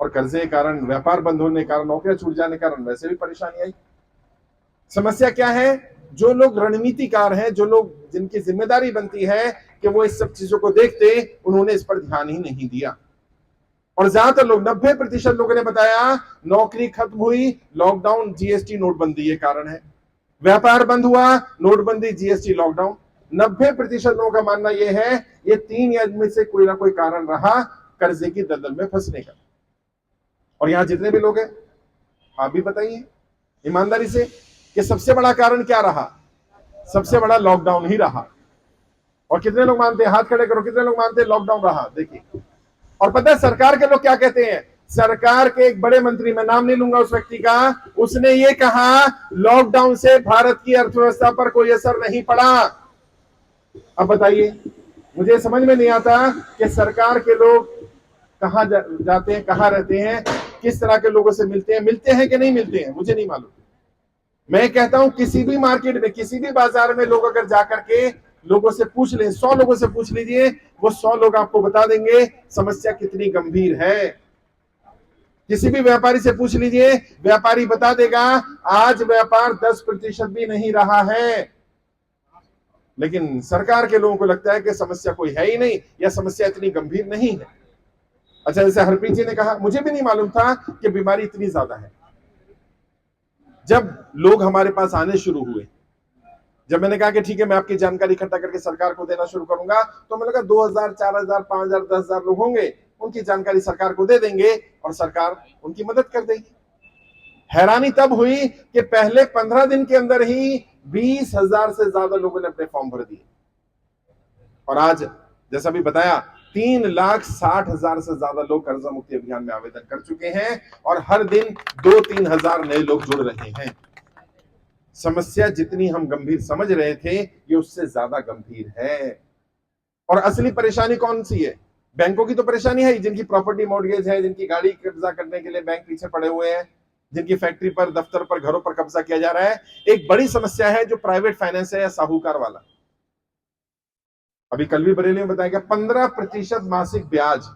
और कर्जे के कारण, व्यापार बंद होने के कारण, नौकरियां छूट जाने के कारण वैसे भी परेशानी आई। समस्या क्या है? जो लोग रणनीतिकार हैं, जो लोग जिनकी जिम्मेदारी बनती है कि वो इस सब चीजों को देखते, उन्होंने इस पर ध्यान ही नहीं दिया। और ज्यादातर लोग, 90% लोगों ने बताया नौकरी खत्म हुई, लॉकडाउन, जीएसटी, नोटबंदी ये कारण है। व्यापार बंद हुआ, नोटबंदी, जीएसटी, लॉकडाउन। 90% लोगों का मानना यह है ये तीन या इनमें से कोई ना कोई कारण रहा कर्जे की दलदल में फंसने का। और यहां जितने भी लोग हैं, आप भी बताइए ईमानदारी से कि सबसे बड़ा कारण क्या रहा? सबसे बड़ा लॉकडाउन ही रहा। और कितने लोग मानते हैं? हाथ खड़े करो, कितने लोग मानते हैं लॉकडाउन रहा? देखिए, और पता है सरकार के लोग क्या कहते हैं? सरकार के एक बड़े मंत्री, मैं नाम नहीं लूंगा उस व्यक्ति का, उसने ये कहा लॉकडाउन से भारत की अर्थव्यवस्था पर कोई असर नहीं पड़ा। अब बताइए, मुझे समझ में नहीं आता कि सरकार के लोग कहां जाते हैं, कहां रहते हैं, किस तरह के लोगों से मिलते हैं कि नहीं मिलते हैं, मुझे नहीं मालूम। मैं कहता हूं किसी भी मार्केट में, किसी भी बाजार में लोग अगर जाकर के लोगों से पूछ लें, 100 लोगों से पूछ लीजिए, वो 100 लोग आपको बता देंगे समस्या कितनी गंभीर है। किसी भी व्यापारी से पूछ लीजिए, व्यापारी बता देगा आज व्यापार 10% भी नहीं रहा है। लेकिन सरकार के लोगों को लगता है कि समस्या कोई है ही नहीं, या समस्या इतनी गंभीर नहीं है। अच्छा, जैसे हरप्रीत जी ने कहा, मुझे भी नहीं मालूम था कि बीमारी इतनी ज्यादा है। जब लोग हमारे पास आने शुरू हुए, जब मैंने कहा कि ठीक है मैं आपकी जानकारी इकट्ठा करके सरकार को देना शुरू करूंगा, तो मैंने कहा 2000, 4000, 5000, 10,000 लोग होंगे, उनकी जानकारी सरकार को दे देंगे और सरकार उनकी मदद कर देगी। हैरानी तब हुई कि पहले 15 दिन के अंदर ही 20,000 से ज्यादा लोगों ने अपने फॉर्म भर दिए। और आज जैसा भी बताया 3,60,000 से ज्यादा लोग कर्जा मुक्ति अभियान में आवेदन कर चुके हैं और हर दिन 2-3 हजार नए लोग जुड़ रहे हैं। समस्या जितनी हम गंभीर समझ रहे थे, ये उससे ज्यादा गंभीर है। और असली परेशानी कौन सी है? बैंकों की तो परेशानी है, जिनकी प्रॉपर्टी मॉर्गेज है, जिनकी गाड़ी कब्जा करने के लिए बैंक पीछे पड़े हुए हैं, जिनकी फैक्ट्री पर, दफ्तर पर, घरों पर कब्जा किया जा रहा है। एक बड़ी समस्या है जो प्राइवेट फाइनेंस है या साहूकार वाला। अभी कल भी बरेली में बताया गया 15% मासिक ब्याज,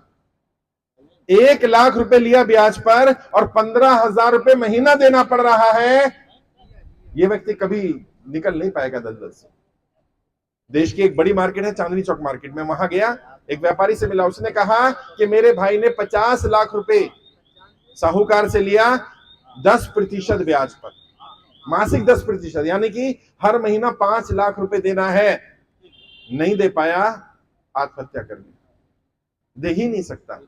1 लाख रुपए लिया ब्याज पर और 15,000 रुपए महीना देना पड़ रहा है। यह व्यक्ति कभी निकल नहीं पाएगा दलदल से। देश की एक बड़ी मार्केट है चांदनी चौक मार्केट में, वहां गया, एक व्यापारी से मिला, उसने कहा कि मेरे भाई ने 50 लाख रुपए साहूकार से लिया 10% ब्याज पर, मासिक 10%, यानी कि हर महीना 5 लाख रुपए देना है। नहीं दे पाया, आत्महत्या कर ली, दे ही नहीं सकता।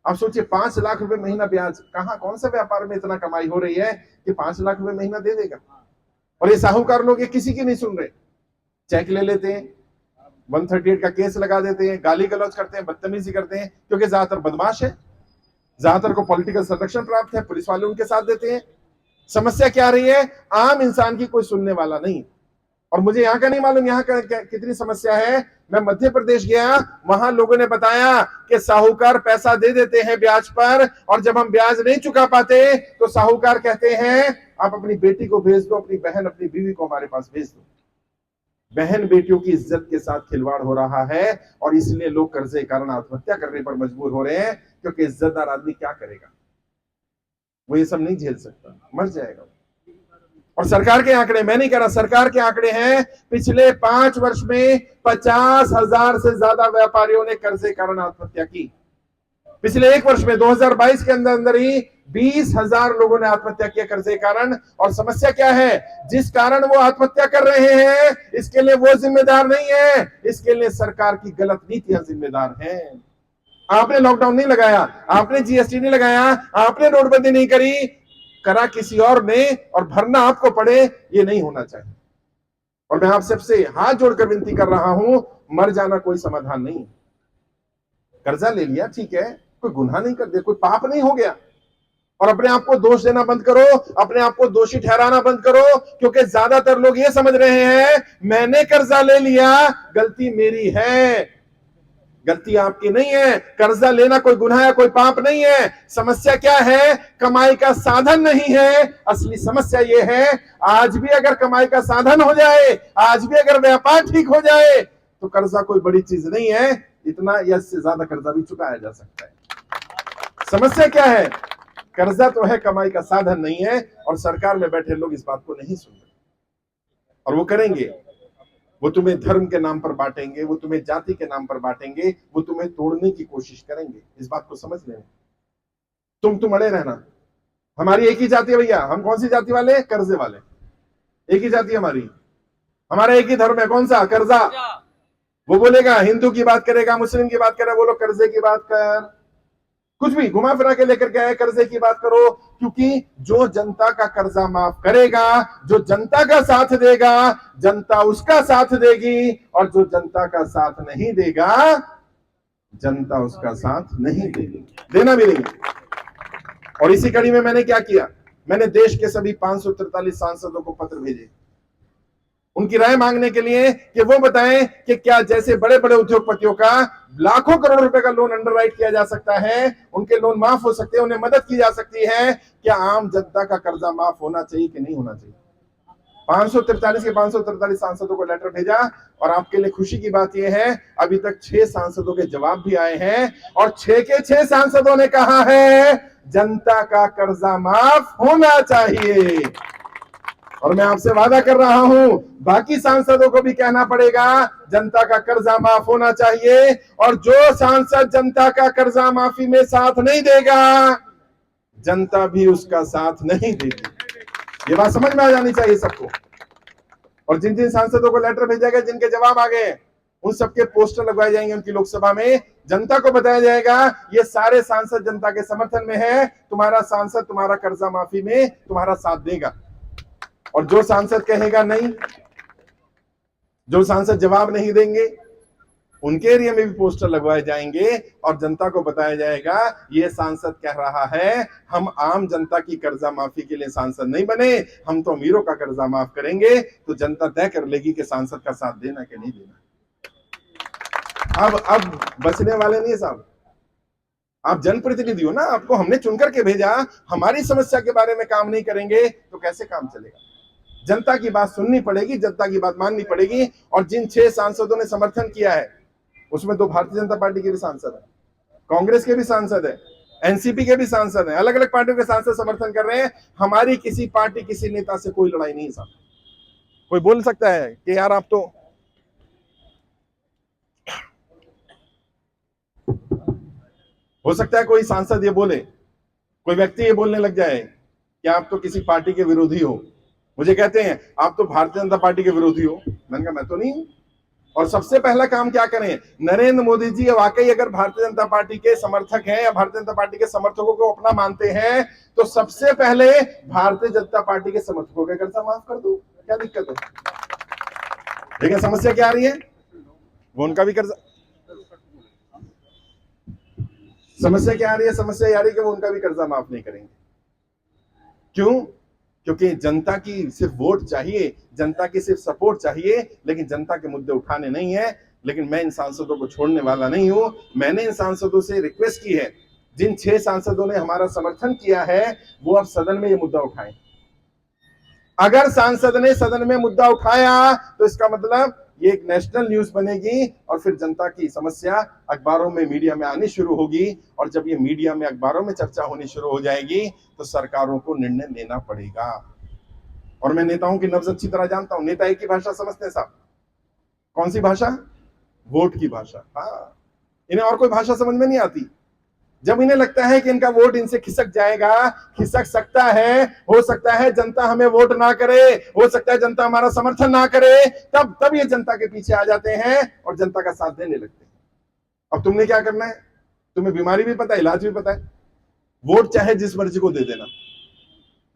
अब सोचिए 5 लाख रुपए महीना ब्याज, कहां, कौन सा व्यापार में इतना कमाई हो रही है कि 5 लाख रुपए महीना दे देगा? और ये साहूकार लोग ये किसी की नहीं सुन रहे, चेक ले लेते हैं, 138 का केस लगा देते हैं, गाली गलौज करते हैं, बदतमीजी करते हैं, क्योंकि ज्यादातर बदमाश है, ज्यादातर को पॉलिटिकल संरक्षण प्राप्त है, पुलिस वाले उनके साथ देते हैं। समस्या क्या रही है? आम इंसान की कोई सुनने वाला नहीं। और मुझे यहाँ का नहीं मालूम यहाँ का कितनी समस्या है। मैं मध्य प्रदेश गया, वहां लोगों ने बताया कि साहूकार पैसा दे देते हैं ब्याज पर, और जब हम ब्याज नहीं चुका पाते तो साहूकार कहते हैं आप अपनी बेटी को भेज दो, अपनी बहन, अपनी बीवी को हमारे पास भेज दो। बहन बेटियों की इज्जत के साथ खिलवाड़ हो रहा है और इसलिए लोग कर्जे के कारण आत्महत्या करने पर मजबूर हो रहे हैं, क्योंकि इज्जतदार आदमी क्या करेगा? वो ये सब नहीं झेल सकता, मर जाएगा। और सरकार के आंकड़े, मैं नहीं कह रहा, सरकार के आंकड़े हैं, पिछले 5 वर्ष में 50,000 से ज्यादा व्यापारियों ने कर्जे के कारण आत्महत्या की। पिछले 1 वर्ष में 2022 के अंदर ही 20,000 लोगों ने आत्महत्या किया कर्जे के कारण। और समस्या क्या है? जिस कारण वो आत्महत्या कर रहे हैं इसके लिए वो जिम्मेदार नहीं है, इसके लिए सरकार की गलत नीतियां जिम्मेदार हैं। आपने लॉकडाउन नहीं लगाया, आपने जीएसटी नहीं लगाया, आपने नोटबंदी नहीं करी, करा किसी और ने, और भरना आपको पड़े, ये नहीं होना चाहिए। और मैं आप सबसे हाथ जोड़कर विनती कर रहा हूं, मर जाना कोई समाधान नहीं। कर्जा ले लिया, ठीक है, कोई गुनाह नहीं कर दिया, कोई पाप नहीं हो गया। और अपने आप को दोष देना बंद करो, अपने आप को दोषी ठहराना बंद करो, क्योंकि ज्यादातर लोग ये समझ रहे हैं मैंने कर्जा ले लिया, गलती मेरी है। गलती आपकी नहीं है, कर्जा लेना कोई गुनाह या कोई पाप नहीं है। समस्या क्या है? कमाई का साधन नहीं है। असली समस्या यह है आज भी अगर कमाई का साधन हो जाए, आज भी अगर व्यापार ठीक हो जाए, तो कर्जा कोई बड़ी चीज नहीं है। इतना या इससे ज्यादा कर्जा भी चुकाया जा सकता है। समस्या क्या है? कर्जा तो है, कमाई का साधन नहीं है, और सरकार में बैठे लोग इस बात को नहीं सुन रहे, और वो करेंगे। वो तुम्हें धर्म के नाम पर बांटेंगे, वो तुम्हें जाति के नाम पर बांटेंगे, वो तुम्हें तोड़ने की कोशिश करेंगे। इस बात को समझ लेना। तुम अड़े रहना। हमारी एक ही जाति है भैया। हम कौन सी जाति वाले? कर्जे वाले। एक ही जाति हमारी, हमारा एक ही धर्म है। कौन सा? कर्जा। वो बोलेगा हिंदू की बात करेगा, मुस्लिम की बात करेगा, बोलो कर्जे की बात कर, कुछ भी घुमा फिरा के लेकर के आए, कर्जे की बात करो। क्योंकि जो जनता का कर्जा माफ करेगा, जो जनता का साथ देगा, जनता उसका साथ देगी, और जो जनता का साथ नहीं देगा, जनता उसका साथ नहीं देगी, देना भी नहीं। और इसी कड़ी में मैंने क्या किया? मैंने देश के सभी 543 सांसदों को पत्र भेजे, उनकी राय मांगने के लिए कि वो बताएं कि क्या जैसे बड़े बड़े उद्योगपतियों का लाखों करोड़ रुपए का लोन अंडरराइट किया जा सकता है, उनके लोन माफ हो सकते हैं, उन्हें मदद की जा सकती है, क्या आम जनता का कर्जा माफ होना चाहिए कि नहीं होना चाहिए? 543 के 543 सांसदों को लेटर भेजा, और आपके लिए खुशी की बात यह है अभी तक 6 सांसदों के जवाब भी आए हैं, और 6 के 6 सांसदों ने कहा है जनता का कर्जा माफ होना चाहिए। और मैं आपसे वादा कर रहा हूं, बाकी सांसदों को भी कहना पड़ेगा जनता का कर्जा माफ होना चाहिए, और जो सांसद जनता का कर्जा माफी में साथ नहीं देगा, जनता भी उसका साथ नहीं देगी। ये बात समझ में आ जानी चाहिए सबको। और जिन जिन सांसदों को लेटर भेजा गया, जिनके जवाब आ गए, उन सबके पोस्टर लगवाए जाएंगे उनकी लोकसभा में। जनता को बताया जाएगा ये सारे सांसद जनता के समर्थन में है, तुम्हारा सांसद तुम्हारा कर्जा माफी में तुम्हारा साथ देगा। और जो सांसद कहेगा नहीं, जो सांसद जवाब नहीं देंगे, उनके एरिया में भी पोस्टर लगवाए जाएंगे, और जनता को बताया जाएगा ये सांसद कह रहा है हम आम जनता की कर्जा माफी के लिए सांसद नहीं बने, हम तो अमीरों का कर्जा माफ करेंगे। तो जनता तय कर लेगी कि सांसद का साथ देना कि नहीं देना। अब बचने वाले नहीं साहब, आप जनप्रतिनिधि हो ना, आपको हमने चुनकर के भेजा, हमारी समस्या के बारे में काम नहीं करेंगे तो कैसे काम चलेगा? जनता की बात सुननी पड़ेगी, जनता की बात माननी पड़ेगी। और जिन 6 सांसदों ने समर्थन किया है, उसमें 2 भारतीय जनता पार्टी के भी सांसद है, कांग्रेस के भी सांसद है, एनसीपी के भी सांसद हैं, अलग अलग पार्टियों के सांसद समर्थन कर रहे हैं। हमारी किसी पार्टी किसी नेता से कोई लड़ाई नहीं साहब। कोई बोल सकता है कि यार आप तो, हो सकता है कोई सांसद ये बोले, कोई व्यक्ति ये बोलने लग जाए कि आप तो किसी पार्टी के विरोधी हो। मुझे कहते हैं आप तो भारतीय जनता पार्टी के विरोधी हो। मैंने कहा मैं तो नहीं हूं। और सबसे पहला काम क्या करें? नरेंद्र मोदी जी वाकई अगर भारतीय जनता पार्टी के समर्थक हैं या भारतीय जनता पार्टी के समर्थकों को अपना मानते हैं, तो सबसे पहले भारतीय जनता पार्टी के समर्थकों का कर्जा माफ कर दो। क्या दिक्कत है? लेकिन समस्या क्या आ रही है? वो उनका भी कर्जा, समस्या क्या आ रही है? समस्या ये आ रही है कि वो उनका भी कर्जा माफ नहीं करेंगे। क्यों? क्योंकि जनता की सिर्फ वोट चाहिए, जनता की सिर्फ सपोर्ट चाहिए, लेकिन जनता के मुद्दे उठाने नहीं है। लेकिन मैं इन सांसदों को छोड़ने वाला नहीं हूं। मैंने इन सांसदों से रिक्वेस्ट की है, जिन 6 सांसदों ने हमारा समर्थन किया है, वो अब सदन में ये मुद्दा उठाएं। अगर सांसद ने सदन में मुद्दा उठाया तो इसका मतलब ये एक नेशनल न्यूज बनेगी, और फिर जनता की समस्या अखबारों में, मीडिया में आनी शुरू होगी। और जब ये मीडिया में, अखबारों में चर्चा होनी शुरू हो जाएगी, तो सरकारों को निर्णय लेना पड़ेगा। और मैं नेताओं की नब्ज अच्छी तरह जानता हूं। नेता एक ही भाषा समझते हैं साहब। कौन सी भाषा? वोट की भाषा। हाँ, इन्हें और कोई भाषा समझ में नहीं आती। जब इन्हें लगता है कि इनका वोट इनसे खिसक जाएगा, खिसक सकता है, हो सकता है जनता हमें वोट ना करे, हो सकता है जनता हमारा समर्थन ना करे, तब ये जनता के पीछे आ जाते हैं और जनता का साथ देने लगते हैं। अब तुमने क्या करना है? तुम्हें बीमारी भी पता है, इलाज भी पता है। वोट चाहे जिस मर्जी को दे देना,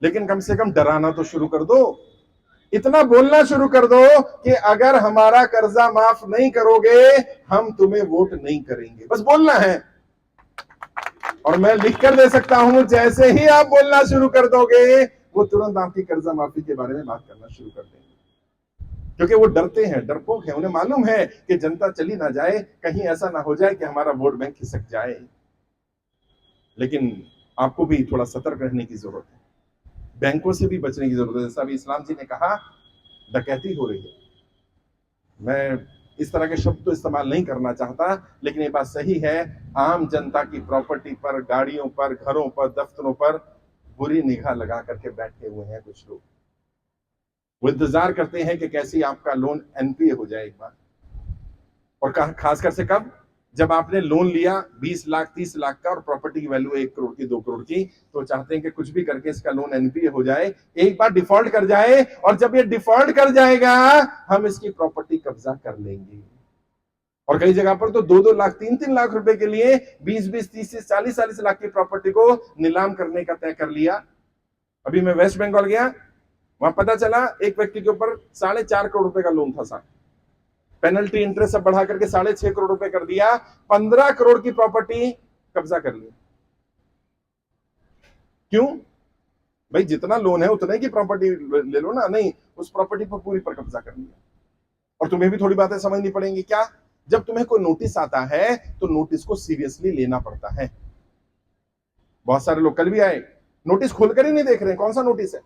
लेकिन कम से कम डराना तो शुरू कर दो। इतना बोलना शुरू कर दो कि अगर हमारा कर्जा माफ नहीं करोगे, हम तुम्हें वोट नहीं करेंगे। बस बोलना है। और मैं लिख कर दे सकता हूं, जैसे ही आप बोलना शुरू कर दोगे, वो तुरंत आपकी कर्जा माफी के बारे में बात करना शुरू कर देंगे। क्योंकि वो डरते हैं, डरपोक हैं। उन्हें मालूम है कि जनता चली ना जाए, कहीं ऐसा ना हो जाए कि हमारा वोट बैंक खिसक जाए। लेकिन आपको भी थोड़ा सतर्क रहने की जरूरत है, बैंकों से भी बचने की जरूरत है। जैसा अभी इस्लाम जी ने कहा, डकैती हो रही है। मैं इस तरह के शब्द तो इस्तेमाल नहीं करना चाहता, लेकिन ये बात सही है, आम जनता की प्रॉपर्टी पर, गाड़ियों पर, घरों पर, दफ्तरों पर बुरी निगाह लगा करके बैठे हुए हैं कुछ लोग। वो इंतजार करते हैं कि कैसे आपका लोन एनपीए हो जाए एक बार, और खासकर से कब, जब आपने लोन लिया 20 लाख 30 लाख का और प्रॉपर्टी की वैल्यू 1 करोड़ की 2 करोड़ की, तो चाहते हैं कि कुछ भी करके इसका लोन एनपीए हो जाए, एक बार डिफॉल्ट कर जाए, और जब ये डिफॉल्ट कर जाएगा हम इसकी प्रॉपर्टी कब्जा कर लेंगे। और कई जगह पर तो 2-2 लाख 3-3 लाख रुपए के लिए 20-20 30 40 लाख की प्रॉपर्टी को नीलाम करने का तय कर लिया। अभी मैं वेस्ट बंगाल गया, वहां पता चला एक व्यक्ति के ऊपर 4.5 करोड़ रुपए का लोन था साहब, पेनल्टी इंटरेस्ट सब बढ़ा करके 6.5 करोड़ रुपए कर दिया, 15 करोड़ की प्रॉपर्टी कब्जा कर ली। क्यों भाई, जितना लोन है उतने की प्रॉपर्टी ले लो ना, नहीं, उस प्रॉपर्टी पर पूरी पर कब्जा कर लिया। और तुम्हें भी थोड़ी बातें समझनी पड़ेंगी। क्या, जब तुम्हें कोई नोटिस आता है तो नोटिस को सीरियसली लेना पड़ता है। बहुत सारे लोग कल भी आए, नोटिस खोलकर ही नहीं देख रहे कौन सा नोटिस है।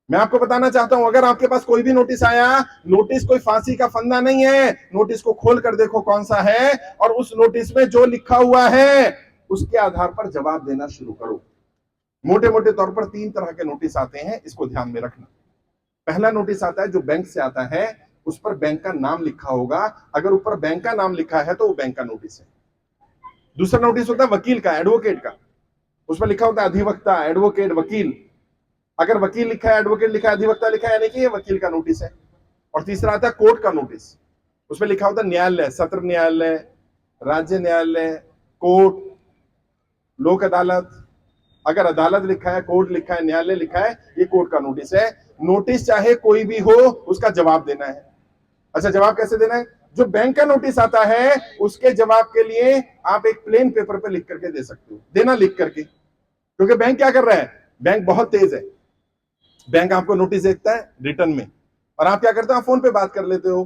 मैं आपको बताना चाहता हूं, अगर आपके पास कोई भी नोटिस आया, नोटिस कोई फांसी का फंदा नहीं है, नोटिस को खोल कर देखो कौन सा है, और उस नोटिस में जो लिखा हुआ है उसके आधार पर जवाब देना शुरू करो। मोटे मोटे तौर पर 3 तरह के नोटिस आते हैं, इसको ध्यान में रखना। पहला नोटिस आता है जो बैंक से आता है, उस पर बैंक का नाम लिखा होगा, अगर ऊपर बैंक का नाम लिखा है तो वो बैंक का नोटिस है। दूसरा नोटिस होता है वकील का, एडवोकेट का, उसमें लिखा होता है अधिवक्ता, एडवोकेट, वकील। अगर वकील लिखा है, एडवोकेट लिखा है, अधिवक्ता लिखा है, यानी कि ये वकील का नोटिस है। और तीसरा आता है कोर्ट का नोटिस, उसमें लिखा होता है न्यायालय, सत्र न्यायालय, राज्य न्यायालय, कोर्ट, लोक अदालत। अगर अदालत लिखा है, कोर्ट लिखा है, न्यायालय लिखा है, ये कोर्ट का नोटिस है। नोटिस चाहे कोई भी हो, उसका जवाब देना है। अच्छा, जवाब कैसे देना है? जो बैंक का नोटिस आता है उसके जवाब के लिए आप एक प्लेन पेपर पे लिख करके दे सकते हो, देना लिख करके। क्योंकि बैंक क्या कर रहा है, बैंक बहुत तेज है। बैंक आपको नोटिस देता है रिटर्न में, और आप क्या करते हो, आप फोन पे बात कर लेते हो।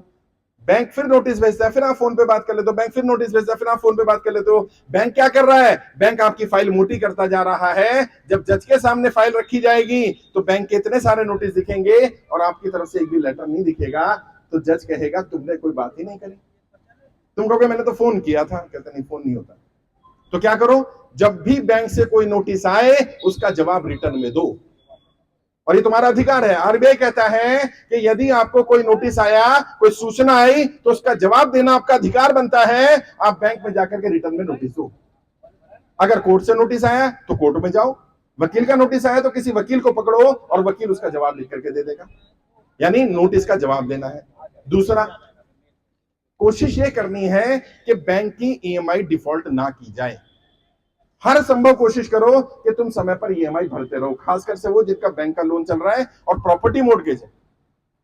बैंक फिर नोटिस भेजता है, फिर आप फोन पे बात कर लेते हो। बैंक फिर नोटिस भेजता है, फिर आप फोन पे बात कर लेते हो। बैंक क्या कर रहा है, बैंक आपकी फाइल मोटी करता जा रहा है। जब जज के सामने फाइल रखी जाएगी तो बैंक के इतने सारे नोटिस दिखेंगे और आपकी तरफ से एक भी लेटर नहीं दिखेगा, तो जज कहेगा तुमने कोई बात ही नहीं करी। तुम कहोगे मैंने तो फोन किया था, कहते नहीं, फोन नहीं होता। तो क्या करो, जब भी बैंक से कोई नोटिस आए उसका जवाब रिटर्न में दो, और ये तुम्हारा अधिकार है। आरबीआई कहता है कि यदि आपको कोई नोटिस आया, कोई सूचना आई, तो उसका जवाब देना आपका अधिकार बनता है। आप बैंक में जाकर के रिटर्न में नोटिस दो। अगर कोर्ट से नोटिस आया तो कोर्ट में जाओ, वकील का नोटिस आया तो किसी वकील को पकड़ो और वकील उसका जवाब लिख करके दे देगा, यानी नोटिस का जवाब देना है। दूसरा, कोशिश ये करनी है कि बैंक की ईएमआई डिफॉल्ट ना की जाए। हर संभव कोशिश करो कि तुम समय पर ईएमआई भरते रहो, खासकर से वो जिनका बैंक का लोन चल रहा है और प्रॉपर्टी मोर्टगेज है।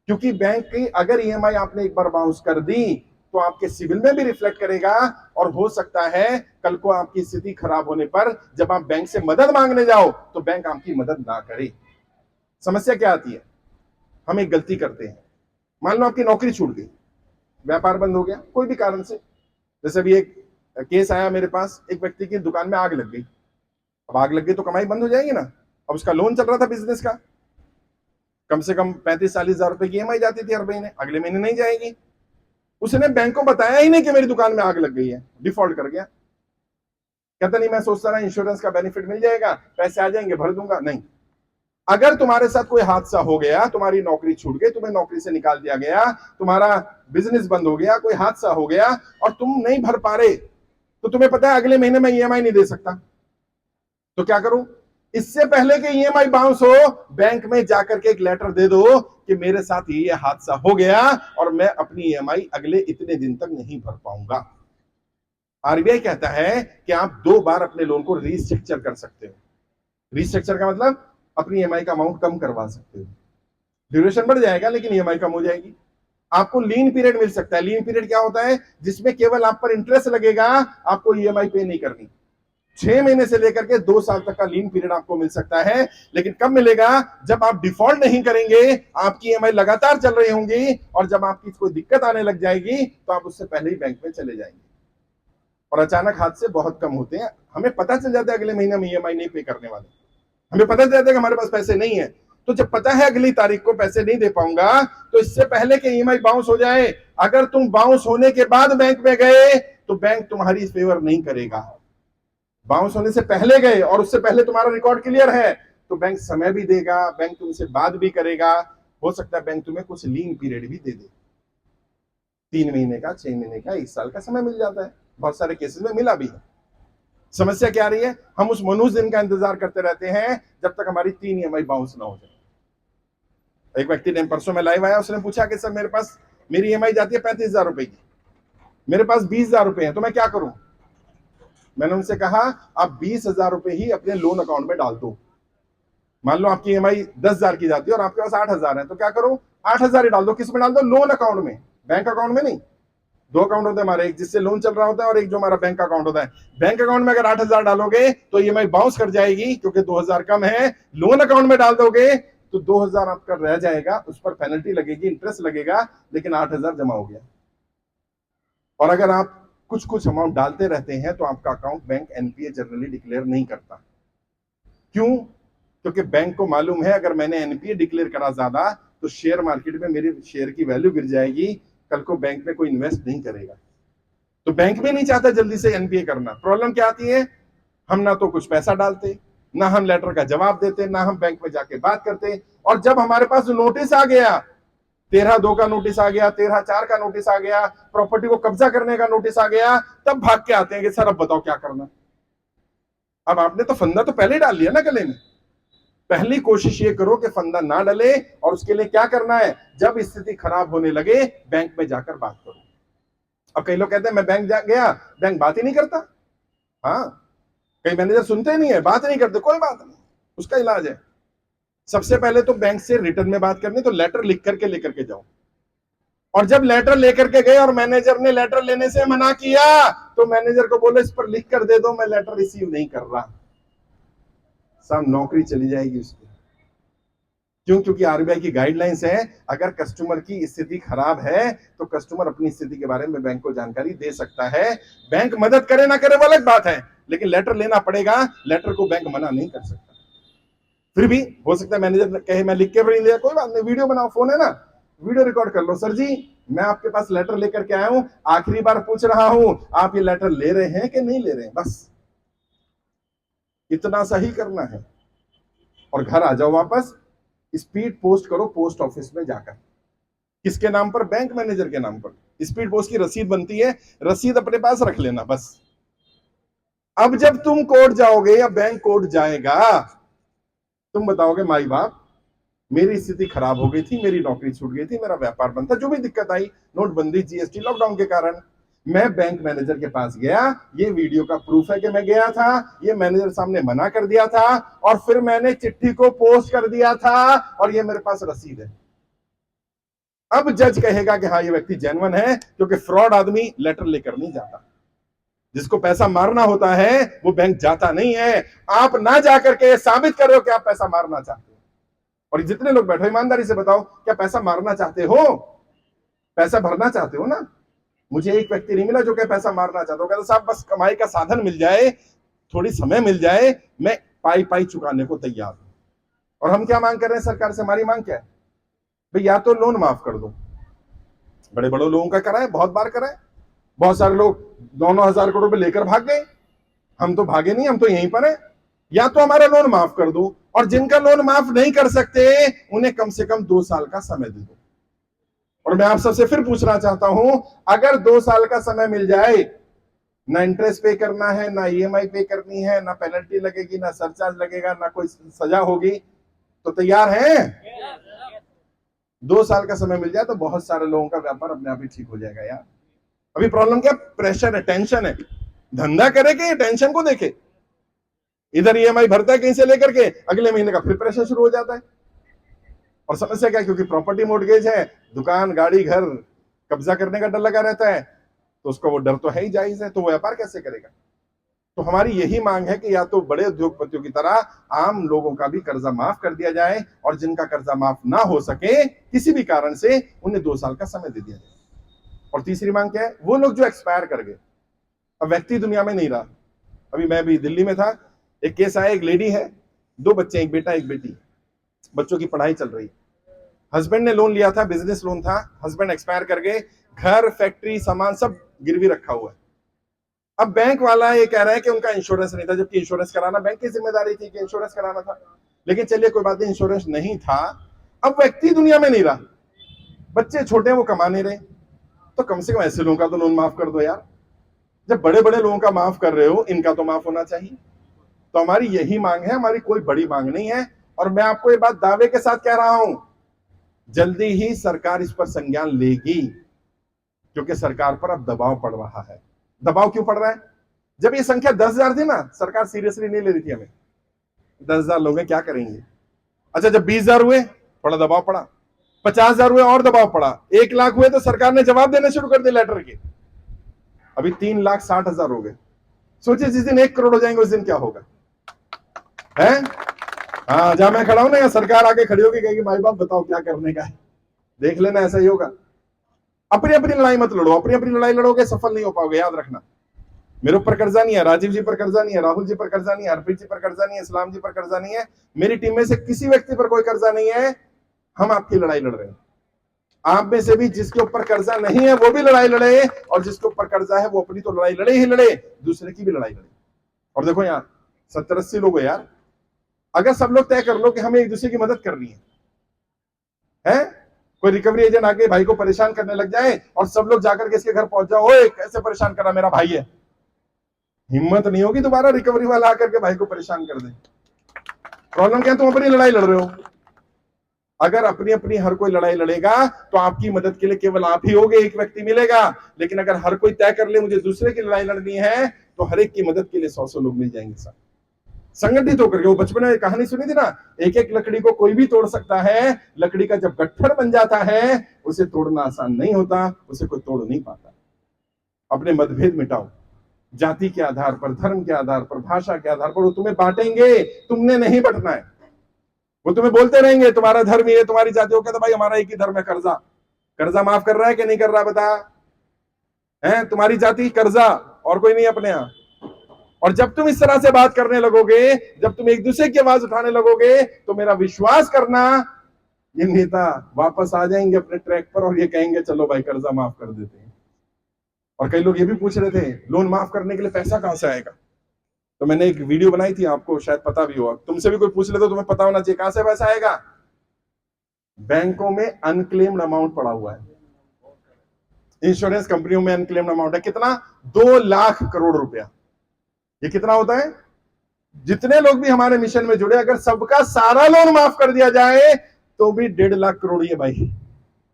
क्योंकि बैंक की अगर ईएमआई आपने एक बार बाउंस कर दी तो आपके सिविल में भी रिफ्लेक्ट करेगा, और हो सकता है कल को आपकी स्थिति खराब होने पर जब आप बैंक से मदद मांगने जाओ तो बैंक आपकी मदद ना करे। समस्या क्या आती है, हम एक गलती करते हैं, मान लो आपकी नौकरी छूट गई, व्यापार बंद हो गया कोई भी कारण से। जैसे अभी एक केस आया मेरे पास, एक व्यक्ति की दुकान में आग लग गई। अब आग लग गई तो कमाई बंद हो जाएगी ना। अब उसका लोन चल रहा था बिजनेस का, कम से कम 35-40 हजार रुपए की ईएमआई जाती थी हर महीने, अगले महीने नहीं जाएगी। उसने बैंक को बताया ही नहीं कि मेरी दुकान में आग लग गई है, डिफॉल्ट कर गया। कहता नहीं, मैं सोचता रहा इंश्योरेंस का बेनिफिट मिल जाएगा, पैसे आ जाएंगे, भर दूंगा। नहीं, अगर तुम्हारे साथ कोई हादसा हो गया, तुम्हारी नौकरी छूट गई, तुम्हें नौकरी से निकाल दिया गया, तुम्हारा बिजनेस बंद हो गया, कोई हादसा हो गया और तुम नहीं भर पा रहे, तो तुम्हें पता है अगले महीने में ईएमआई नहीं दे सकता। तो क्या करो, इससे पहले कि ईएमआई बाउंस हो, बैंक में जाकर के एक लेटर दे दो कि मेरे साथ ये हादसा हो गया और मैं अपनी ईएमआई अगले इतने दिन तक नहीं भर पाऊंगा। आरबीआई कहता है कि आप 2 बार अपने लोन को रीस्ट्रक्चर कर सकते हो। रीस्ट्रक्चर का मतलब अपनी ईएमआई का अमाउंट कम करवा सकते हो। ड्यूरेशन बढ़ जाएगा लेकिन ईएमआई कम हो जाएगी। आपको लीन पीरियड मिल सकता है। लीन पीरियड क्या होता है, जिसमें केवल आप पर इंटरेस्ट लगेगा, आपको ईएमआई पे नहीं करनी। 6 महीने से लेकर के 2 साल तक का लीन पीरियड आपको मिल सकता है। लेकिन कब मिलेगा, जब आप डिफॉल्ट नहीं करेंगे, आपकी ईएमआई लगातार चल रही होंगी, और जब आपकी कोई दिक्कत आने लग जाएगी तो आप उससे पहले ही बैंक में चले जाएंगे। और अचानक हादसे बहुत कम होते हैं। हमें पता चल जाता है अगले महीने में ईएमआई नहीं पे करने वाले, हमें पता चल जाता है कि हमारे पास पैसे नहीं है। तो जब पता है अगली तारीख को पैसे नहीं दे पाऊंगा, तो इससे पहले कि ईएमआई बाउंस हो जाए, अगर तुम बाउंस होने के बाद बैंक में गए तो बैंक तुम्हारी फेवर नहीं करेगा। बाउंस होने से पहले गए और उससे पहले तुम्हारा रिकॉर्ड क्लियर है तो बैंक समय भी देगा, बैंक तुमसे बात भी करेगा। हो सकता है बैंक तुम्हें कुछ लीन पीरियड भी दे दे, 3 महीने का, 6 महीने का, 1 साल का समय मिल जाता है। बहुत सारे केसेस में मिला भी है। समस्या क्या रही है, हम उस मनुष्य दिन का इंतजार करते रहते हैं जब तक हमारी 3 EMI बाउंस ना हो जाए। एक व्यक्ति ने परसों में लाइव आया, उसने पूछा कि सर मेरे पास मेरी EMI जाती है 35,000 रुपए की, मेरे पास 20,000 रुपए हैं, तो मैं क्या करूं? मैंने उनसे कहा आप 20,000 रुपए ही अपने लोन अकाउंट में डाल दो। मान लो आपकी EMI 10,000 की जाती है और आपके पास 8,000 है, तो क्या करो, 8,000 ही डाल दो। किस में डाल दो? लोन अकाउंट में, बैंक अकाउंट में नहीं। 2 अकाउंट होते हैं हमारे, एक जिससे लोन चल रहा होता है और एक जो हमारा बैंक अकाउंट होता है। बैंक अकाउंट में अगर 8,000 डालोगे तो EMI बाउंस कर जाएगी क्योंकि 2,000 कम है। लोन अकाउंट में डाल दोगे तो 2,000 आपका रह जाएगा, उस पर पेनल्टी लगेगी, इंटरेस्ट लगेगा, लेकिन 8,000 जमा हो गया। और अगर आप कुछ कुछ अमाउंट डालते रहते हैं तो आपका account bank NPA generally declare नहीं करता। क्यों? क्योंकि बैंक को मालूम है अगर मैंने NPA डिक्लेयर करा ज्यादा तो शेयर मार्केट में मेरे शेयर की वैल्यू गिर जाएगी, कल को बैंक में कोई इन्वेस्ट नहीं करेगा। तो बैंक भी नहीं चाहता जल्दी से NPA करना। प्रॉब्लम क्या आती है, हम ना तो कुछ पैसा डालते, ना हम लेटर का जवाब देते, ना हम बैंक में जाके बात करते, और जब हमारे पास नोटिस आ गया, 13/2 का नोटिस आ गया, 13/4 का नोटिस आ गया, प्रॉपर्टी को कब्जा करने का नोटिस आ गया, तब भाग के आते हैं कि सर अब बताओ क्या करना। अब आपने तो फंदा तो पहले ही डाल लिया ना गले में। पहली कोशिश ये करो कि फंदा ना डले, और उसके लिए क्या करना है, जब स्थिति खराब होने लगे बैंक में जाकर बात करो। अब कई लोग कहते हैं मैं बैंक गया, बैंक बात ही नहीं करता। हाँ, कई मैनेजर सुनते नहीं है, बात नहीं करते, कोई बात नहीं, उसका इलाज है। सबसे पहले तो बैंक से रिटर्न में बात करनी, तो लेटर लिख करके लेकर के जाओ। और जब लेटर लेकर के गए और मैनेजर ने लेटर लेने से मना किया तो मैनेजर को बोले इस पर लिख कर दे दो, मैं लेटर रिसीव नहीं कर रहा। सब नौकरी चली जाएगी उसकी। क्यों? क्योंकि RBI की गाइडलाइंस है, अगर कस्टमर की स्थिति खराब है तो कस्टमर अपनी स्थिति के बारे में बैंक को जानकारी दे सकता है। बैंक मदद करे ना करे वो अलग बात है, लेकिन लेटर लेना पड़ेगा, लेटर को बैंक मना नहीं कर सकता। फिर भी हो सकता है मैनेजर कहे मैं लिख के भी नहीं दिया, कोई बात नहीं, वीडियो बनाओ, फोन है ना, वीडियो रिकॉर्ड कर लो। सर जी मैं आपके पास लेटर लेकर के आया हूं, आखिरी बार पूछ रहा हूं आप ये लेटर ले रहे हैं कि नहीं ले रहे हैं, बस इतना सही करना है और घर आ जाओ वापस। स्पीड पोस्ट करो पोस्ट ऑफिस में जाकर। किसके नाम पर? बैंक मैनेजर के नाम पर। स्पीड पोस्ट की रसीद बनती है, रसीद अपने पास रख लेना बस। अब जब तुम कोर्ट जाओगे या बैंक कोर्ट जाएगा, तुम बताओगे माई बाप मेरी स्थिति खराब हो गई थी, मेरी नौकरी छूट गई थी, मेरा व्यापार बंद था, जो भी दिक्कत आई, नोटबंदी, GST, लॉकडाउन के कारण, मैं बैंक मैनेजर के पास गया, ये वीडियो का प्रूफ है कि मैं गया था, ये मैनेजर सामने मना कर दिया था, और फिर मैंने चिट्ठी को पोस्ट कर दिया था, और ये मेरे पास रसीद है। अब जज कहेगा कि हाँ ये व्यक्ति जेन्युइन है, क्योंकि फ्रॉड आदमी लेटर लेकर नहीं जाता। जिसको पैसा मारना होता है वो बैंक जाता नहीं है। आप ना जाकर के साबित कर रहे हो कि आप पैसा मारना चाहते हो। और जितने लोग बैठे ईमानदारी से बताओ, क्या पैसा मारना चाहते हो? पैसा भरना चाहते हो ना? मुझे एक व्यक्ति नहीं मिला जो क्या पैसा मारना चाहता हो, कहता साहब बस कमाई का साधन मिल जाए, थोड़ी समय मिल जाए, मैं पाई पाई चुकाने को तैयार हूं। और हम क्या मांग कर रहे हैं सरकार से? हमारी मांग क्या है भाई? या तो लोन माफ कर दो, बड़े बड़े लोगों का कराए, बहुत बार कराए, बहुत सारे लोग 9,000 करोड़ रुपए लेकर भाग गए, हम तो भागे नहीं, हम तो यहीं पर है। या तो हमारा लोन माफ कर दो, और जिनका लोन माफ नहीं कर सकते उन्हें कम से कम 2 साल का समय दे दो। और मैं आप सबसे फिर पूछना चाहता हूं, अगर 2 साल का समय मिल जाए, ना इंटरेस्ट पे करना है, ना EMI पे करनी है, ना पेनल्टी लगेगी, ना सरचार्ज लगेगा, ना कोई सजा होगी, तो तैयार हैं? 2 साल का समय मिल जाए तो बहुत सारे लोगों का व्यापार अपने आप ही ठीक हो जाएगा यार। अभी प्रॉब्लम क्या? प्रेशर है, टेंशन है। धंधा करे कि टेंशन को देखे? इधर EMI भरता है कहीं से लेकर के, अगले महीने का फिर प्रेशर शुरू हो जाता है। और समस्या क्या? क्योंकि प्रॉपर्टी मॉर्गेज है, दुकान, गाड़ी, घर कब्जा करने का डर लगा रहता है, तो उसका वो डर तो है ही, जायज है, तो वो व्यापार कैसे करेगा? तो हमारी यही मांग है कि या तो बड़े उद्योगपतियों की तरह आम लोगों का भी कर्जा माफ कर दिया जाए, और जिनका कर्जा माफ ना हो सके किसी भी कारण से, उन्हें 2 साल का समय दे दिया जाए। और तीसरी मांग क्या है? वो लोग जो एक्सपायर कर गए, अब व्यक्ति दुनिया में नहीं रहा। अभी मैं भी दिल्ली में था, एक केस आया, एक लेडी है, 2 बच्चे, एक बेटा एक बेटी, बच्चों की पढ़ाई चल रही, हस्बैंड ने लोन लिया था, बिजनेस लोन था, हस्बैंड एक्सपायर कर गए, घर फैक्ट्री सामान सब गिरवी रखा हुआ है। अब बैंक वाला ये कह रहा है कि उनका इंश्योरेंस नहीं था, जबकि इंश्योरेंस कराना बैंक की जिम्मेदारी थी कि इंश्योरेंस कराना था। लेकिन चलिए कोई बात नहीं, इंश्योरेंस नहीं था। अब व्यक्ति दुनिया में नहीं रहा, बच्चे छोटे हैं, वो कमा नहीं रहे, तो कम से कम ऐसे लोगों का तो लोन माफ कर दो यार। जब बड़े बड़े लोगों का माफ कर रहे हो, इनका तो माफ होना चाहिए। तो हमारी यही मांग है, हमारी कोई बड़ी मांग नहीं है। और मैं आपको ये बात दावे के साथ कह रहा हूं, जल्दी ही सरकार इस पर संज्ञान लेगी, क्योंकि सरकार पर अब दबाव पड़ रहा है। दबाव क्यों पड़ रहा है? जब ये संख्या 10,000 थी ना, सरकार सीरियसली नहीं ले रही थी हमें। 10,000 लोग हैं, क्या करेंगे? अच्छा, जब 20,000 हुए थोड़ा दबाव पड़ा, 50,000 हुए और दबाव पड़ा, 1,00,000 हुए तो सरकार ने जवाब देने शुरू कर दिए लेटर के। अभी 3,60,000 हो गए। सोचिए जिस दिन 1 करोड़ हो जाएंगे उस दिन क्या होगा है? हाँ, जहां मैं खड़ा हूं ना, या सरकार आके खड़ी होगी, कहेगी माई बाप बताओ क्या करने का है, देख लेना, ऐसा ही होगा। अपनी अपनी लड़ाई मत लड़ो, अपनी अपनी लड़ाई लड़ोगे सफल नहीं हो पाओगे, याद रखना। मेरे ऊपर कर्जा नहीं है, राजीव जी पर कर्जा नहीं है, राहुल जी पर कर्जा नहीं है, हरप्रीत जी पर कर्जा नहीं है, इस्लाम जी पर कर्जा नहीं है, मेरी टीम में से किसी व्यक्ति पर कोई कर्जा नहीं है। हम आपकी लड़ाई लड़ रहे हैं। आप में से भी जिसके ऊपर कर्जा नहीं है वो भी लड़ाई लड़े, और जिसके ऊपर कर्जा है वो अपनी तो लड़ाई लड़े ही लड़े, दूसरे की भी लड़ाई लड़े। और देखो यार, 70-80 लोग हैं यार, अगर सब लोग तय कर लो कि हमें एक दूसरे की मदद करनी है, कोई रिकवरी एजेंट आके भाई को परेशान करने लग जाए और सब लोग जाकर के इसके घर पहुंच जाओ, ओए कैसे परेशान करा, मेरा भाई है, हिम्मत नहीं होगी दोबारा रिकवरी वाला आकर के भाई को परेशान कर दे। प्रॉब्लम क्या है? तुम अपनी लड़ाई लड़ रहे हो। अगर अपनी अपनी हर कोई लड़ाई लड़ेगा तो आपकी मदद के लिए केवल आप ही होगे, एक व्यक्ति मिलेगा। लेकिन अगर हर कोई तय कर ले मुझे दूसरे की लड़ाई लड़नी है, तो हर एक की मदद के लिए 100-100 लोग मिल जाएंगे सर, संगठित होकर के। वो बचपन में कहानी सुनी थी ना, एक एक लकड़ी को कोई भी तोड़ सकता है, लकड़ी का जब गट्ठर बन जाता है उसे तोड़ना आसान नहीं होता, उसे कोई तोड़ नहीं पाता। अपने मतभेद मिटाओ, जाति के आधार पर, धर्म के आधार पर, भाषा के आधार पर। वो तुम्हें बांटेंगे, तुमने नहीं बंटना है। वो तुम्हें बोलते रहेंगे तुम्हारा धर्म ये, तुम्हारी जाति हो, कहता भाई हमारा एक ही धर्म है, कर्जा। कर्जा माफ कर रहा है कि नहीं कर रहा बता? है तुम्हारी जाति कर्जा, और कोई नहीं अपने यहां। और जब तुम इस तरह से बात करने लगोगे, जब तुम एक दूसरे की आवाज उठाने लगोगे, तो मेरा विश्वास करना, ये नेता वापस आ जाएंगे अपने ट्रैक पर और ये कहेंगे चलो भाई कर्जा माफ कर देते हैं। और कई लोग ये भी पूछ रहे थे लोन माफ करने के लिए पैसा कहां से आएगा, तो मैंने एक वीडियो बनाई थी, आपको शायद पता भी हो, तुमसे भी कोई पूछ ले तो तुम्हें पता होना चाहिए कहां से पैसा आएगा। बैंकों में अनक्लेम्ड अमाउंट पड़ा हुआ है, इंश्योरेंस कंपनियों में अनक्लेम्ड अमाउंट है, कितना? 2 लाख करोड़ रुपया। ये कितना होता है? जितने लोग भी हमारे मिशन में जुड़े, अगर सबका सारा लोन माफ कर दिया जाए तो भी 1.5 लाख करोड़ ये भाई,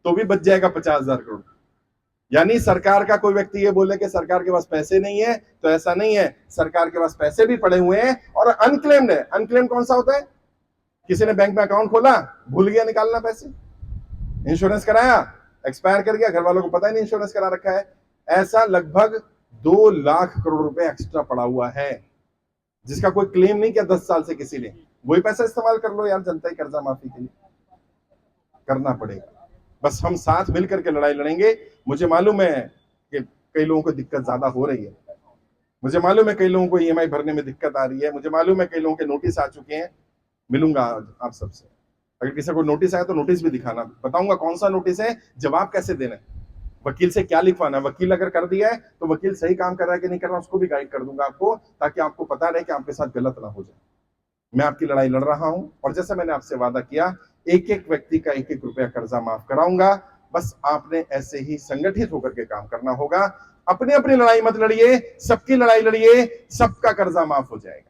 तो भी बच जाएगा 50,000 करोड़। यानी सरकार का कोई व्यक्ति ये बोले कि सरकार के पास पैसे नहीं है, तो ऐसा नहीं है, सरकार के पास पैसे भी पड़े हुए हैं और अनक्लेम्ड है। अनक्लेम्ड कौन सा होता है? किसी ने बैंक में अकाउंट खोला, भूल गया निकालना पैसे, इंश्योरेंस कराया, एक्सपायर कर गया, घर वालों को पता ही नहीं इंश्योरेंस करा रखा है, ऐसा लगभग 2 लाख करोड़ रुपए एक्स्ट्रा पड़ा हुआ है, जिसका कोई क्लेम नहीं किया 10 साल से किसी ने। वही पैसा इस्तेमाल कर लो यार, जनता ही कर्जा माफी के लिए करना पड़ेगा। बस हम साथ मिलकर के लड़ाई लड़ेंगे। मुझे मालूम है कि कई लोगों को दिक्कत ज्यादा हो रही है, मुझे मालूम है कई लोगों को ईएमआई भरने में दिक्कत आ रही है, मुझे मालूम है कई लोगों के नोटिस आ चुके हैं। मिलूंगा आप सबसे, अगर किसी को नोटिस आया तो नोटिस भी दिखाना, बताऊंगा कौन सा नोटिस है, जवाब कैसे देना है, वकील से क्या लिखवाना है। वकील अगर कर दिया है तो वकील सही काम कर रहा है कि नहीं कर रहा, उसको भी गाइड कर दूंगा आपको, ताकि आपको पता रहे कि आपके साथ गलत ना हो जाए। मैं आपकी लड़ाई लड़ रहा हूं, और जैसे मैंने आपसे वादा किया, एक एक व्यक्ति का 1-1 रुपया कर्जा माफ कराऊंगा। बस आपने ऐसे ही संगठित होकर के काम करना होगा। अपनी अपनी लड़ाई मत लड़िए, सबकी लड़ाई लड़िए, सबका कर्जा माफ हो जाएगा।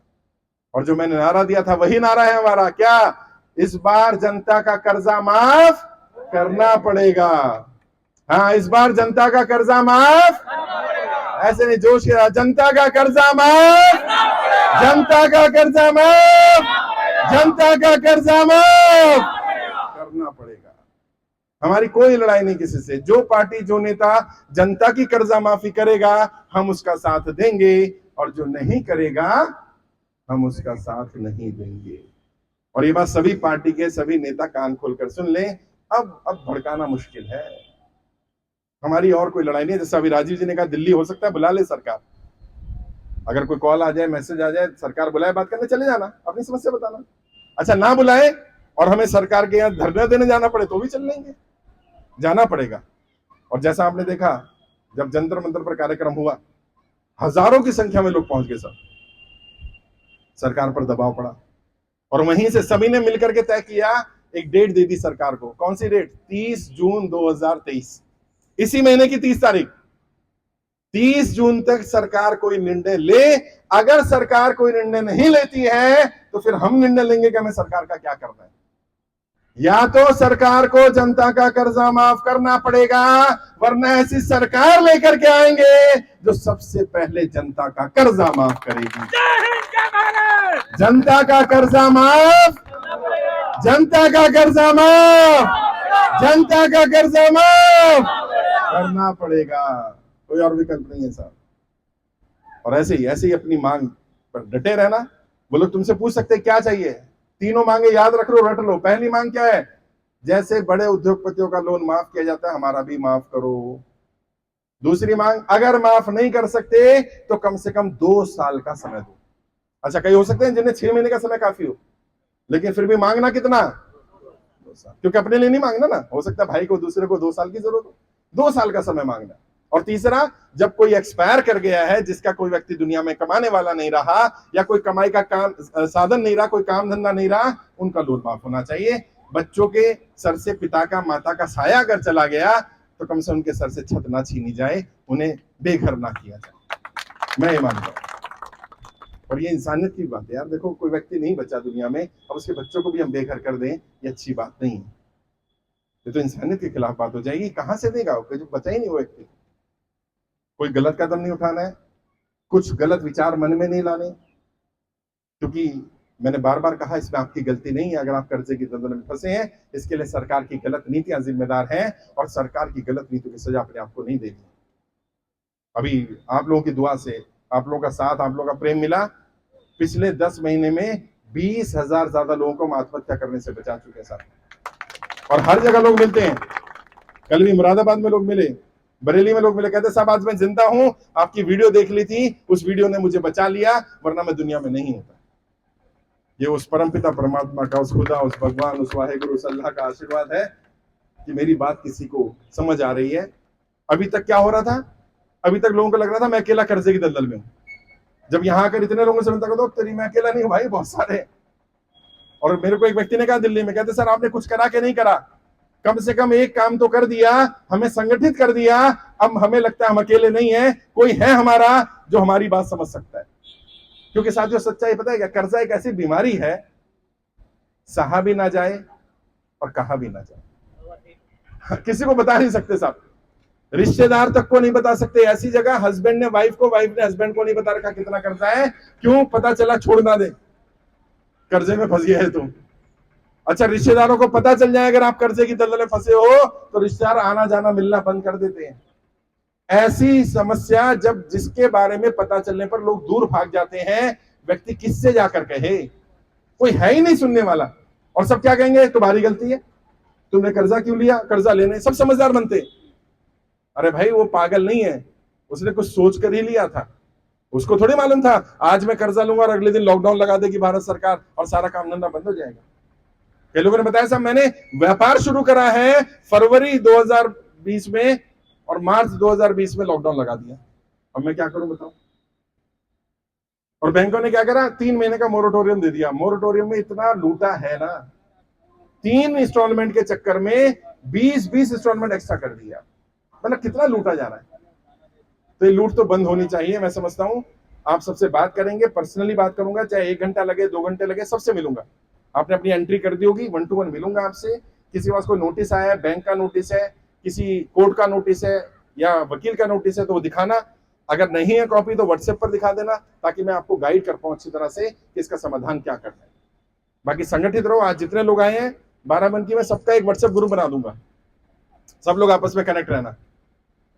और जो मैंने नारा दिया था वही नारा है हमारा, क्या? इस बार जनता का कर्जा माफ करना पड़ेगा। हाँ, इस बार जनता का कर्जा माफ, ऐसे नहीं जोश के, जनता का कर्जा माफ, जनता का कर्जा माफ, जनता का कर्जा माफ करना पड़ेगा। हमारी कोई लड़ाई नहीं किसी से, जो पार्टी जो नेता जनता की कर्जा माफी करेगा हम उसका साथ देंगे, और जो नहीं करेगा हम उसका साथ नहीं देंगे। और ये बात सभी पार्टी के सभी नेता कान खोलकर सुन लें। अब भड़काना मुश्किल है, हमारी और कोई लड़ाई नहीं है। जैसा अभी राजीव जी ने कहा दिल्ली हो सकता है, बुला ले सरकार, अगर कोई कॉल आ जाए, मैसेज आ जाए, सरकार बुलाए, बात करने चले जाना, अपनी समस्या बताना। अच्छा ना बुलाए और हमें सरकार के यहाँ धरना देने जाना पड़े तो भी चल लेंगे, जाना पड़ेगा। और जैसा आपने देखा, जब जंतर मंतर पर कार्यक्रम हुआ, हजारों की संख्या में लोग पहुंच गए, सब सरकार पर दबाव पड़ा, और वहीं से सभी ने मिलकर के तय किया, एक डेट दे दी सरकार को। कौन सी डेट? 30 जून 2023, इसी महीने की 30 तारीख। 30 जून तक सरकार कोई निर्णय ले। अगर सरकार कोई निर्णय नहीं लेती है तो फिर हम निर्णय लेंगे कि हमें सरकार का क्या करना है। या तो सरकार को जनता का कर्जा माफ करना पड़ेगा, वरना ऐसी सरकार लेकर के आएंगे जो सबसे पहले जनता का कर्जा माफ करेगी। जनता का कर्जा माफ, जनता का कर्जा माफ, जनता का कर्जा माफ करना पड़ेगा, कोई और विकल्प नहीं है साहब। और ऐसे ही अपनी मांग पर डटे रहना। वो लोग तुमसे पूछ सकते क्या चाहिए, तीनों मांगे याद रख लो, रट लो। पहली मांग क्या है? जैसे बड़े उद्योगपतियों का लोन माफ किया जाता है, हमारा भी माफ करो। दूसरी मांग, अगर माफ नहीं कर सकते तो कम से कम 2 साल का समय दो। अच्छा, कई हो सकते हैं जिन्हें 6 महीने का समय काफी हो, लेकिन फिर भी मांगना कितना? 2 साल, क्योंकि अपने लिए नहीं मांगना ना, हो सकता है भाई को, दूसरे को 2 साल की जरूरत हो, 2 साल का समय मांगना। और तीसरा, जब कोई एक्सपायर कर गया है, जिसका कोई व्यक्ति दुनिया में कमाने वाला नहीं रहा, या कोई कमाई का काम साधन नहीं रहा, कोई काम धंधा नहीं रहा, उनका लोन माफ होना चाहिए। बच्चों के सर से पिता का, माता का साया अगर चला गया तो कम से उनके सर से छत ना छीनी जाए, उन्हें बेघर ना किया जाए, मैं ये मानता हूं। और ये इंसानियत की बात है यार। देखो, कोई व्यक्ति नहीं बचा दुनिया में, अब उसके बच्चों को भी हम बेघर कर दें, ये अच्छी बात नहीं है। ये तो इंसानियत के खिलाफ बात हो जाएगी। कहां से देगा जो बचा ही नहीं वो व्यक्ति? कोई गलत कदम नहीं उठाना है, कुछ गलत विचार मन में नहीं लाने, क्योंकि मैंने बार बार कहा, इसमें आपकी गलती नहीं है अगर आप कर्जे की दलदल में फंसे हैं। इसके लिए सरकार की गलत नीतियां जिम्मेदार हैं, और सरकार की गलत नीतियों की सजा अपने आप को नहीं देगी। अभी आप लोगों की दुआ से, आप लोगों का साथ, आप लोगों का प्रेम मिला, पिछले 10 महीने में 20,000 ज्यादा लोगों को हम आत्महत्या करने से बचा चुके हैं साहब। और हर जगह लोग मिलते हैं। कल भी मुरादाबाद में लोग मिले, बरेली में लोग मिले, कहते साहब आज मैं जिंदा हूं, आपकी वीडियो देख ली थी, उस वीडियो ने मुझे बचा लिया, वरना मैं दुनिया में नहीं होता। ये उस परमपिता परमात्मा का, उस खुदा, उस भगवान, उस वाहेगुरु, उस अल्लाह का आशीर्वाद है कि मेरी बात किसी को समझ आ रही है। अभी तक क्या हो रहा था? अभी तक लोगों को लग रहा था मैं अकेला कर्जे की दलदल में हूं। जब यहां आकर इतने लोगों से मिलता, तो तेरी मैं अकेला नहीं हूं भाई, बहुत सारे। और मेरे को एक व्यक्ति ने कहा दिल्ली में, कहते सर आपने कुछ करा के नहीं करा, कम से कम एक काम तो कर दिया, हमें संगठित कर दिया। अब हमें लगता है हम अकेले नहीं है, कोई है हमारा जो हमारी बात समझ सकता है। क्योंकि साथियों, सच्चाई पता है क्या? कर्जा एक ऐसी बीमारी है, सहा भी ना जाए और कहा भी ना जाए, किसी को बता नहीं सकते साहब, रिश्तेदार तक को नहीं बता सकते। ऐसी जगह हस्बैंड ने वाइफ को, वाइफ ने हस्बैंड को नहीं बता रखा कितना कर्जा है, क्यों? पता चला छोड़ ना दे, कर्जे में फंस गया है तुम। अच्छा, रिश्तेदारों को पता चल जाए अगर आप कर्जे की दलदल में फंसे हो, तो रिश्तेदार आना जाना मिलना बंद कर देते हैं। ऐसी समस्या जब जिसके बारे में पता चलने पर लोग दूर भाग जाते हैं, व्यक्ति किससे जाकर कहे? कोई है ही नहीं सुनने वाला। और सब क्या कहेंगे? तुम्हारी गलती है, तुमने कर्जा क्यों लिया, कर्जा लेने। सब समझदार बनते। अरे भाई, वो पागल नहीं है, उसने कुछ सोच कर ही लिया था। उसको थोड़ी मालूम था आज मैं कर्जा लूंगा और अगले दिन लॉकडाउन लगा देगी भारत सरकार और सारा काम धंधा बंद हो जाएगा। कई लोगों ने बताया साहब मैंने व्यापार शुरू करा है फरवरी 2020 में और मार्च 2020 में लॉकडाउन लगा दिया, अब मैं क्या करूं बताओ। और बैंकों ने क्या करा? 3 महीने का मोरेटोरियम दे दिया। मोरेटोरियम में इतना लूटा है ना, 3 इंस्टॉलमेंट के चक्कर में 20 इंस्टॉलमेंट एक्स्ट्रा कर दिया। मतलब कितना लूटा जा रहा है। तो ये लूट तो बंद होनी चाहिए। मैं समझता हूं आप सबसे बात करेंगे, पर्सनली बात करूंगा, चाहे 1 घंटा लगे 2 घंटे लगे, सबसे मिलूंगा। आपने अपनी एंट्री कर दी होगी, 1 to 1 मिलूंगा आपसे। किसी के पास कोई नोटिस आया है, बैंक का नोटिस है, किसी कोर्ट का नोटिस है या वकील का नोटिस है, तो वो दिखाना। अगर नहीं है कॉपी तो व्हाट्सएप पर दिखा देना, ताकि मैं आपको गाइड कर पाऊं अच्छी तरह से कि इसका समाधान क्या करना है। बाकी संगठित रहो। आज जितने लोग आए हैं बाराबंकी में, सबका एक व्हाट्सएप ग्रुप बना दूंगा, सब लोग आपस में कनेक्ट रहना।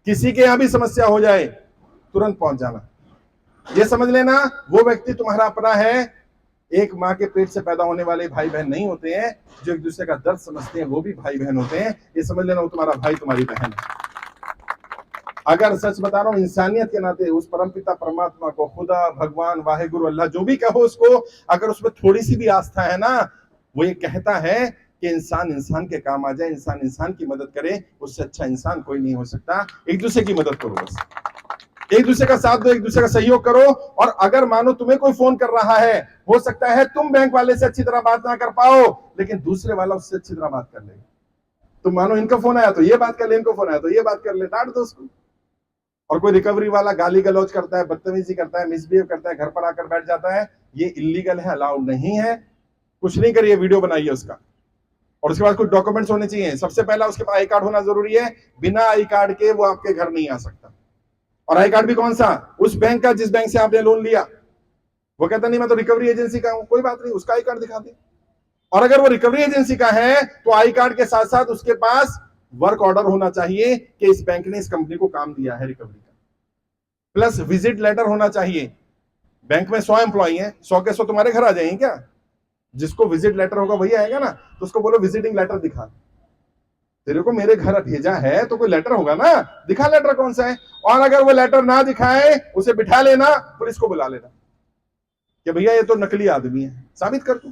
किसी के यहां भी समस्या हो जाए तुरंत पहुंच जाना। ये समझ लेना वो व्यक्ति तुम्हारा अपना है। एक माँ के पेट से पैदा होने वाले भाई बहन नहीं होते हैं, जो एक दूसरे का दर्द समझते हैं वो भी भाई बहन होते हैं। ये समझ लेना वो तुम्हारा भाई तुम्हारी बहन है। अगर सच बता रहा हूं, इंसानियत के नाते उस परमपिता परमात्मा को, खुदा, भगवान, वाहेगुरु, अल्लाह, जो भी कहो उसको, अगर उसमें थोड़ी सी भी आस्था है ना, वो ये कहता है कि इंसान इंसान के काम आ जाए, इंसान इंसान की मदद करे, उससे अच्छा इंसान कोई नहीं हो सकता। एक दूसरे की मदद करो, बस एक दूसरे का साथ दो, एक दूसरे का सहयोग करो। और अगर मानो तुम्हें कोई फोन कर रहा है, हो सकता है तुम बैंक वाले से अच्छी तरह बात ना कर पाओ, लेकिन दूसरे वाला उससे अच्छी तरह बात कर ले। तुम मानो इनका फोन आया तो ये बात कर ले, इनको फोन आया तो ये बात कर ले, डांट दो उसको। और कोई रिकवरी वाला गाली गलौज करता है, बदतमीजी करता है, मिसबिहेव करता है, घर पर आकर बैठ जाता है, ये इलीगल है, अलाउड नहीं है। कुछ नहीं करिए, वीडियो बनाइए उसका, और उसके बाद कुछ डॉक्यूमेंट्स होने चाहिए। सबसे पहला उसके पास आई कार्ड होना जरूरी है। बिना आई कार्ड के वो आपके घर नहीं आ सकता। और आई कार्ड भी कौन सा? उस बैंक का जिस बैंक से आपने लोन लिया। वो कहता नहीं मैं तो रिकवरी एजेंसी का हूं, कोई बात नहीं, उसका आई कार्ड दिखा दे। और अगर वो रिकवरी एजेंसी का है तो आई कार्ड के साथ साथ उसके पास वर्क ऑर्डर होना चाहिए कि इस बैंक ने इस कंपनी को काम दिया है रिकवरी का, प्लस विजिट लेटर होना चाहिए। बैंक में 100 एम्प्लॉई हैं, 100 के 100 तुम्हारे घर आ जाएंगे क्या? जिसको विजिट लेटर होगा वही आएगा ना, तो उसको बोलो विजिटिंग लेटर दिखा, तेरे को मेरे घर भेजा है तो कोई लेटर होगा ना, दिखा लेटर कौन सा है। और अगर वो लेटर ना दिखाए, उसे बिठा लेना, पुलिस को बुला लेना कि भैया ये तो नकली आदमी है, साबित कर दो।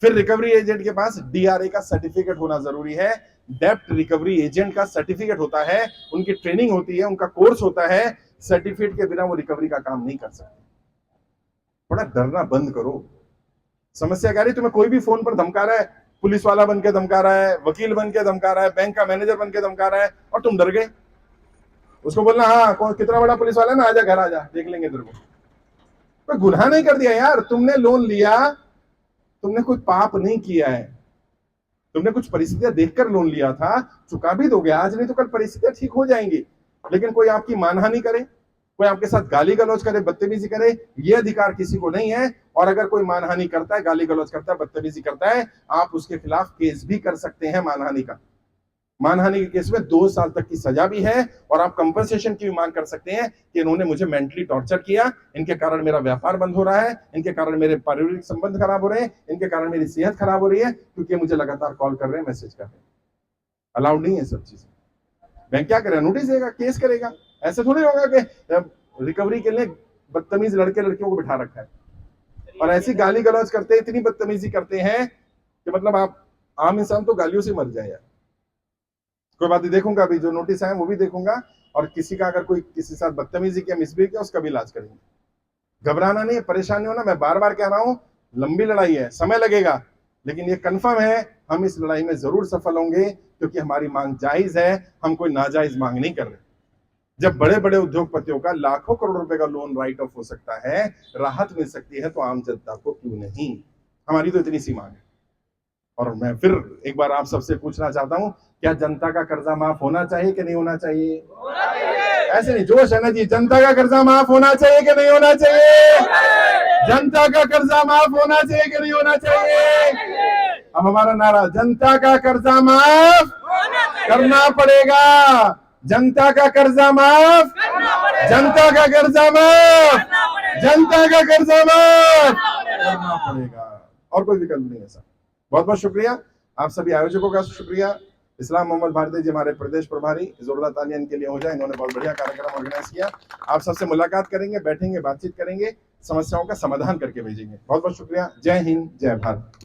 फिर रिकवरी एजेंट के पास डीआरए का सर्टिफिकेट होना जरूरी है। डेप्ट रिकवरी एजेंट का सर्टिफिकेट होता है, उनकी ट्रेनिंग होती है, उनका कोर्स होता है। सर्टिफिकेट के बिना वो रिकवरी का काम नहीं कर सकते। थोड़ा डरना बंद करो। समस्या क्या रही, तुम्हें कोई भी फोन पर धमका रहा है, पुलिस वाला बन के धमका रहा है, वकील बन के धमका रहा है, बैंक का मैनेजर बन के धमका रहा है, और तुम डर गए। उसको बोलना हाँ कितना बड़ा पुलिस वाला है ना, आजा घर आजा, देख लेंगे तेरे को। कोई गुनाह नहीं कर दिया यार, तुमने लोन लिया, तुमने कोई पाप नहीं किया है, तुमने कुछ परिस्थितियां देखकर लोन लिया था, चुका भी दोगे आज, नहीं तो कल परिस्थितियां ठीक हो जाएंगी। लेकिन कोई आपकी मानहानि करे, कोई आपके साथ गाली गलौज करे, बदतमीजी करे, ये अधिकार किसी को नहीं है। और अगर कोई मानहानि करता है, गाली गलौज करता है, बदतमीजी करता है, आप उसके खिलाफ केस भी कर सकते हैं मानहानि का। मानहानि के केस में 2 साल तक की सजा भी है, और आप कंपनसेशन की भी मांग कर सकते हैं कि इन्होंने मुझे मेंटली टॉर्चर किया, इनके कारण मेरा व्यापार बंद हो रहा है, इनके कारण मेरे पारिवारिक संबंध खराब हो रहे हैं, इनके कारण मेरी सेहत खराब हो रही है, क्योंकि मुझे लगातार कॉल कर रहे हैं, मैसेज कर रहे हैं। अलाउड नहीं है सब चीजें। बैंक क्या करेगा? नोटिस देगा, केस करेगा। ऐसे थोड़ी होगा कि रिकवरी के लिए बदतमीज लड़के लड़कियों को बिठा रखा है और ऐसी गाली गलौज करते हैं, इतनी बदतमीजी करते हैं कि मतलब आप आम इंसान तो गालियों से मर जाए यार। कोई बात नहीं, देखूंगा अभी जो नोटिस आए वो भी देखूंगा, और किसी का अगर कोई किसी के साथ बदतमीजी किया, मिसबिहेव किया, उसका भी इलाज करेंगे। घबराना नहीं है, परेशान नहीं होना। मैं बार बार कह रहा हूं, लंबी लड़ाई है, समय लगेगा, लेकिन ये कंफर्म है हम इस लड़ाई में जरूर सफल होंगे, क्योंकि हमारी मांग जायज है, हम कोई नाजायज मांग नहीं कर रहे। जब बड़े बड़े उद्योगपतियों का लाखों करोड़ रुपए का लोन राइट ऑफ हो सकता है, राहत मिल सकती है, तो आम जनता को क्यों नहीं? हमारी तो इतनी सी मांग है। और मैं फिर एक बार आप सबसे पूछना चाहता हूं, क्या जनता का कर्जा माफ होना चाहिए कि नहीं होना चाहिए? ऐसे नहीं, जोश है ना जी, जनता का कर्जा माफ होना चाहिए कि नहीं होना चाहिए? जनता का कर्जा माफ होना चाहिए कि नहीं होना चाहिए? अब हमारा नारा, जनता का कर्जा माफ करना पड़ेगा, जनता का कर्जा माफ, जनता का कर्जा माफ, जनता का कर्जा माफ करना पड़ेगा, और कोई विकल्प नहीं है सर। बहुत बहुत शुक्रिया, आप सभी आयोजकों का शुक्रिया। इस्लाम मोहम्मद भारती जी हमारे प्रदेश प्रभारी, जोरदार तालियां इनके लिए हो जाए, इन्होंने बहुत बढ़िया कार्यक्रम ऑर्गेनाइज किया। आप सबसे मुलाकात करेंगे, बैठेंगे, बातचीत करेंगे, समस्याओं का समाधान करके भेजेंगे। बहुत बहुत शुक्रिया। जय हिंद, जय भारत।